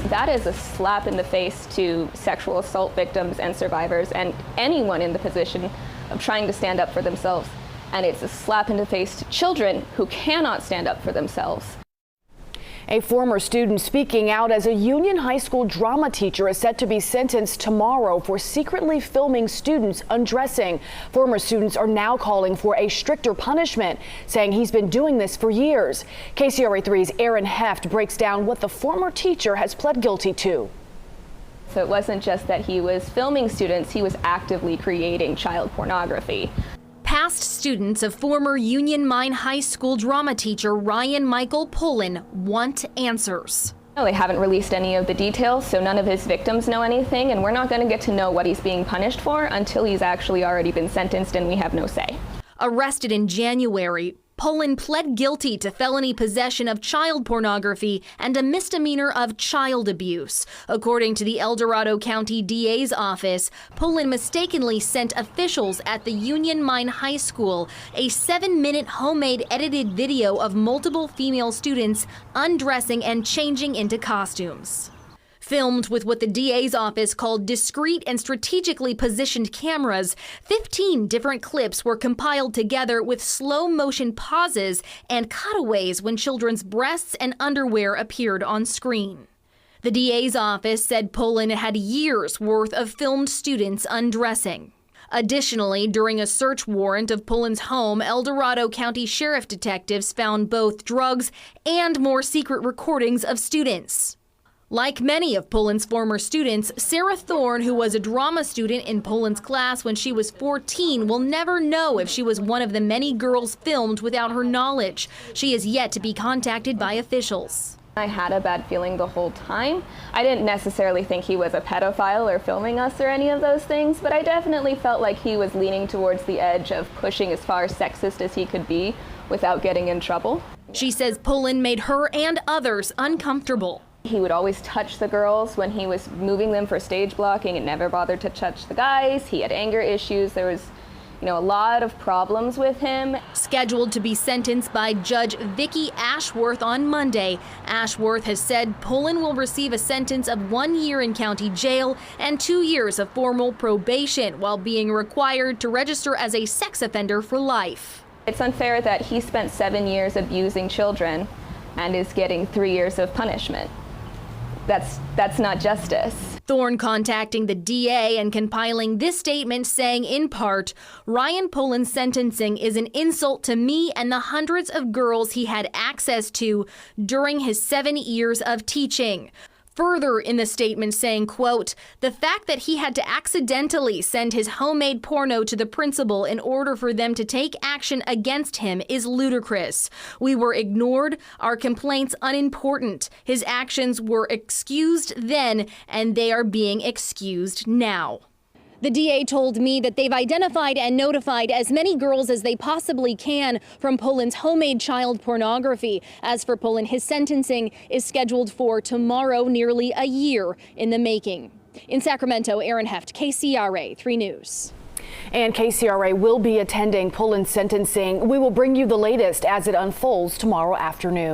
That is a slap in the face to sexual assault victims and survivors and anyone in the position of trying to stand up for themselves. And it's a slap in the face to children who cannot stand up for themselves. A former student speaking out as a Union High School drama teacher is set to be sentenced tomorrow for secretly filming students undressing. Former students are now calling for a stricter punishment, saying he's been doing this for years. KCRA3's Aaron Heft breaks down what the former teacher has pled guilty to. So it wasn't just that he was filming students, he was actively creating child pornography. Past students of former Union Mine High School drama teacher Ryan Michael Pullen want answers. No, they haven't released any of the details, so none of his victims know anything, and we're not going to get to know what he's being punished for until he's actually already been sentenced and we have no say. Arrested in January, Pullen pled guilty to felony possession of child pornography and a misdemeanor of child abuse. According to the El Dorado County DA's office, Pullen mistakenly sent officials at the Union Mine High School a 7-minute homemade edited video of multiple female students undressing and changing into costumes. Filmed with what the DA's office called discreet and strategically positioned cameras, 15 different clips were compiled together with slow motion pauses and cutaways when children's breasts and underwear appeared on screen. The DA's office said Pullen had years worth of filmed students undressing. Additionally, during a search warrant of Pullen's home, El Dorado County Sheriff detectives found both drugs and more secret recordings of students. Like many of Pullen's former students, Sarah Thorne, who was a drama student in Pullen's class when she was 14, will never know if she was one of the many girls filmed without her knowledge. She is yet to be contacted by officials. I had a bad feeling the whole time. I didn't necessarily think he was a pedophile or filming us or any of those things, but I definitely felt like he was leaning towards the edge of pushing as far sexist as he could be without getting in trouble. She says Pullen made her and others uncomfortable. He would always touch the girls when he was moving them for stage blocking and never bothered to touch the guys. He had anger issues. There was, a lot of problems with him. Scheduled to be sentenced by Judge Vicki Ashworth on Monday, Ashworth has said Pullen will receive a sentence of 1 year in county jail and 2 years of formal probation while being required to register as a sex offender for life. It's unfair that he spent 7 years abusing children and is getting 3 years of punishment. That's not justice. Thorne contacting the DA and compiling this statement saying, in part, Ryan Pullen's sentencing is an insult to me and the hundreds of girls he had access to during his 7 years of teaching. Further in the statement saying, quote, the fact that he had to accidentally send his homemade porno to the principal in order for them to take action against him is ludicrous. We were ignored, our complaints unimportant. His actions were excused then, and they are being excused now. The DA told me that they've identified and notified as many girls as they possibly can from Pullen's homemade child pornography. As for Pullen, his sentencing is scheduled for tomorrow, nearly a year in the making. In Sacramento, Aaron Heft, KCRA 3 News. And KCRA will be attending Pullen's sentencing. We will bring you the latest as it unfolds tomorrow afternoon.